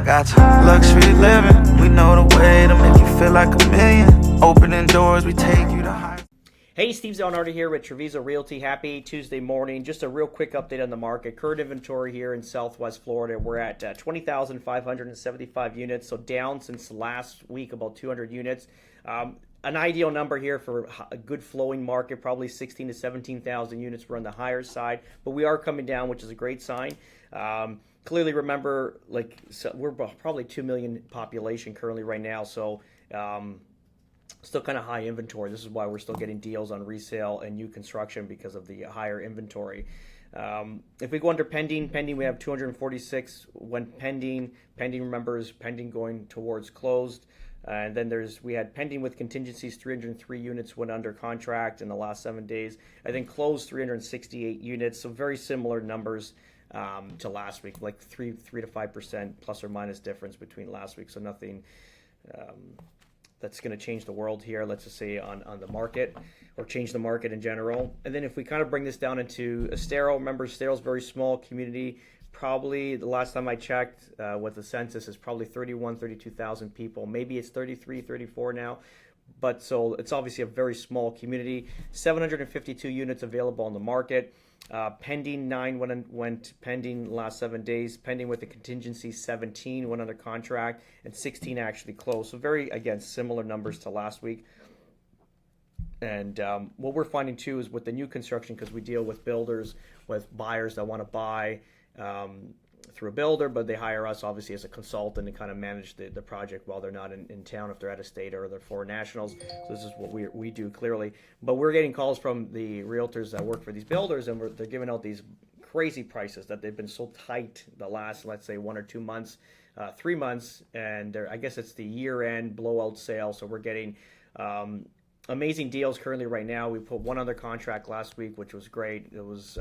got you. Luxury living, we know the way to make you feel like a million. Opening doors, we take you to high. Hey, Steve Zalunardo here with Treviso Realty. Happy Tuesday morning. Just a real quick update on the market. Current inventory here in Southwest Florida, we're at 20,575 units, so down since last week about 200 units. An ideal number here for a good flowing market, probably 16 to 17,000 units. We're on the higher side, but we are coming down, which is a great sign. Clearly, remember, we're probably 2 million population currently right now, so still kind of high inventory. This is why we're still getting deals on resale and new construction because of the higher inventory. If we go under pending, we have 246 when pending. Pending, remember, is pending going towards closed. And then we had pending with contingencies, 303 units went under contract in the last 7 days. And then closed 368 units, so very similar numbers to last week, like 3 to 5% plus or minus difference between last week. So nothing that's going to change the world here, let's just say on the market, or change the market in general. And then if we kind of bring this down into Estero, remember Estero's very small community. Probably the last time I checked with the census is probably 32,000 people. Maybe it's 33, 34 now. But so it's obviously a very small community. 752 units available on the market. Pending 9 went pending last 7 days. Pending with the contingency 17 went under contract, and 16 actually closed. So very, again, similar numbers to last week. And what we're finding too is with the new construction, because we deal with builders, with buyers that want to buy through a builder, but they hire us obviously as a consultant to kind of manage the project while they're not in town, if they're out of state or they're foreign nationals. So this is what we do clearly. But we're getting calls from the realtors that work for these builders, and they're giving out these crazy prices that they've been so tight the last, let's say, 1 or 2 months, 3 months, and I guess it's the year-end blowout sale. So we're getting amazing deals currently right now. We put one under contract last week, which was great. It was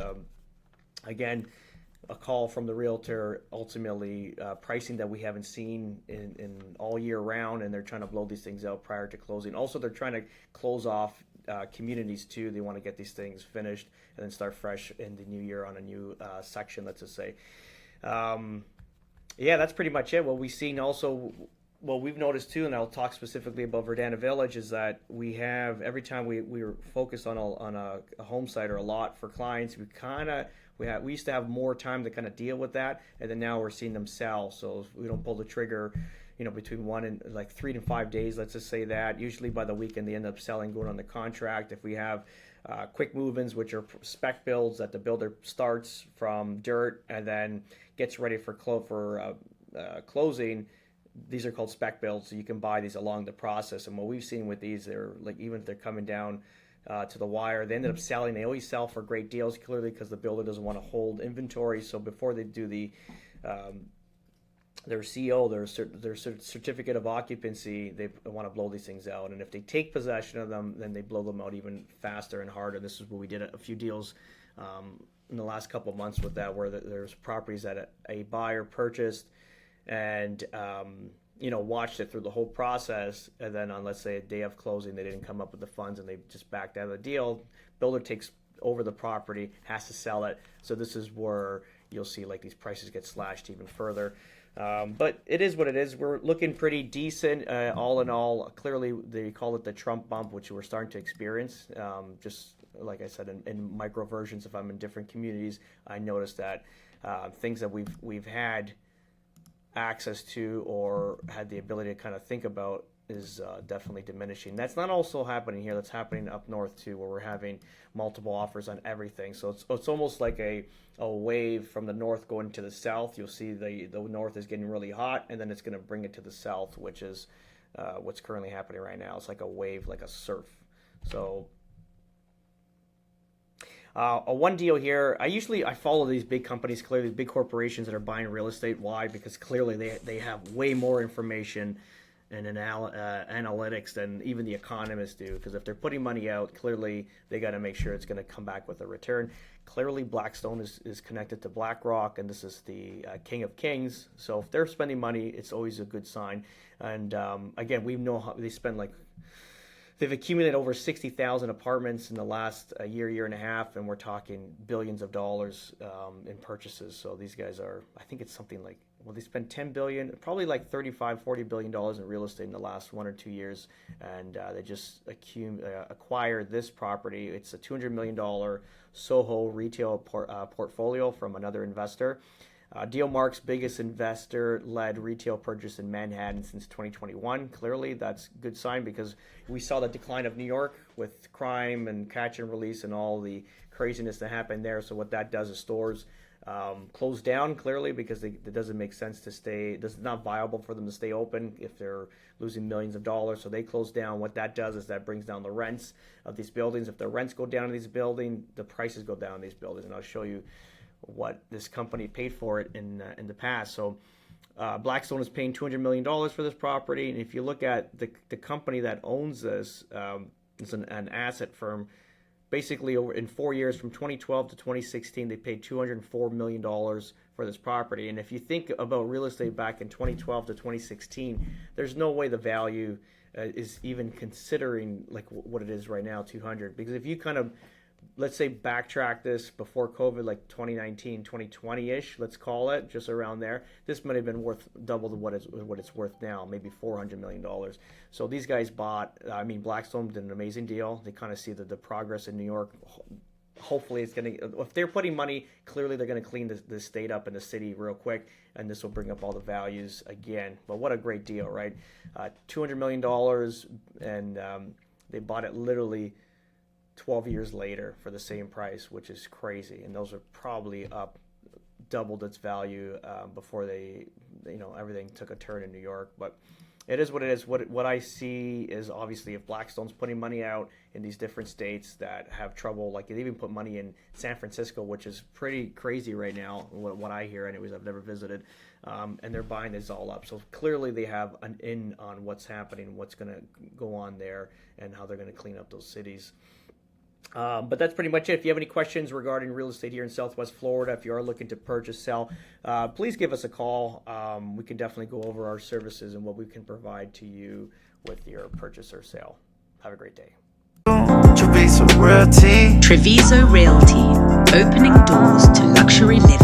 again a call from the realtor, ultimately pricing that we haven't seen in all year round, and they're trying to blow these things out prior to closing. Also, they're trying to close off communities too. They want to get these things finished and then start fresh in the new year on a new section, let's just say. Yeah, that's pretty much it. What we've seen also, what we've noticed too, and I'll talk specifically about Verdana Village, is that we have, every time we were focused on a home site or a lot for clients, we used to have more time to kind of deal with that, and then now we're seeing them sell. So if we don't pull the trigger, between 1 and 3 to 5 days, let's just say that. Usually by the weekend they end up selling, going on the contract. If we have quick move-ins, which are spec builds that the builder starts from dirt and then gets ready for closing, these are called spec builds. So you can buy these along the process. And what we've seen with these, they're like, even if they're coming down to the wire, they ended up selling. They always sell for great deals, clearly, because the builder doesn't want to hold inventory. So before they do their CO, their certificate of occupancy, they want to blow these things out. And if they take possession of them, then they blow them out even faster and harder. This is what we did a few deals in the last couple of months with that, where there's properties that a buyer purchased and watched it through the whole process, and then on, let's say, a day of closing, they didn't come up with the funds and they just backed out of the deal. Builder takes over the property, has to sell it. So this is where you'll see like these prices get slashed even further. But it is what it is. We're looking pretty decent all in all. Clearly, they call it the Trump bump, which we're starting to experience. Just like I said, in micro versions, if I'm in different communities, I noticed that things that we've had access to or had the ability to kind of think about is definitely diminishing. That's not also happening here. That's happening up north too, where we're having multiple offers on everything. So it's almost like a wave from the north going to the south. You'll see the north is getting really hot, and then it's going to bring it to the south, which is what's currently happening right now. It's like a wave, like a surf. So one deal here. I follow these big companies, clearly big corporations that are buying real estate. Why? Because clearly they have way more information and analytics than even the economists do. Because if they're putting money out, clearly they got to make sure it's going to come back with a return. Clearly Blackstone is connected to BlackRock, and this is the king of kings. So if they're spending money, it's always a good sign. And again, we know how they spend they've accumulated over 60,000 apartments in the last year and a half, and we're talking billions of dollars in purchases. So these guys are, I think it's something like Well, they spent 10 billion, probably like 35, 40 billion dollars in real estate in the last 1 or 2 years, and they just acquired this property. It's a $200 million Soho retail portfolio from another investor. Deal Mark's biggest investor-led retail purchase in Manhattan since 2021. Clearly, that's a good sign because we saw the decline of New York with crime and catch and release and all the craziness that happened there. So what that does is stores close down clearly because it doesn't make sense to stay. It's not viable for them to stay open if they're losing millions of dollars. So they close down. What that does is that brings down the rents of these buildings. If the rents go down in these buildings, the prices go down in these buildings. And I'll show you what this company paid for it in the past. So Blackstone is paying $200 million for this property. And if you look at the company that owns this, it's an asset firm. Basically, in 4 years, from 2012 to 2016, they paid $204 million for this property. And if you think about real estate back in 2012 to 2016, there's no way the value is even considering like what it is right now, 200. Because if you kind of, let's say, backtrack this before COVID, like 2019, 2020-ish, let's call it, just around there, this might have been worth double what it's worth now, maybe $400 million. So these guys Blackstone did an amazing deal. They kind of see the progress in New York. Hopefully it's going to, if they're putting money, clearly they're going to clean the state up in the city real quick, and this will bring up all the values again. But what a great deal, right? $200 million, and they bought it literally 12 years later for the same price, which is crazy. And those are probably up doubled its value before everything took a turn in New York. But it is what it is. What I see is, obviously, if Blackstone's putting money out in these different states that have trouble, like they even put money in San Francisco, which is pretty crazy right now, what I hear anyways. I've never visited, and they're buying this all up. So clearly they have an in on what's happening, what's going to go on there, and how they're going to clean up those cities. But that's pretty much it. If you have any questions regarding real estate here in Southwest Florida, if you are looking to purchase, sell, please give us a call. We can definitely go over our services and what we can provide to you with your purchase or sale. Have a great day. Treviso Realty. Treviso Realty, opening doors to luxury living.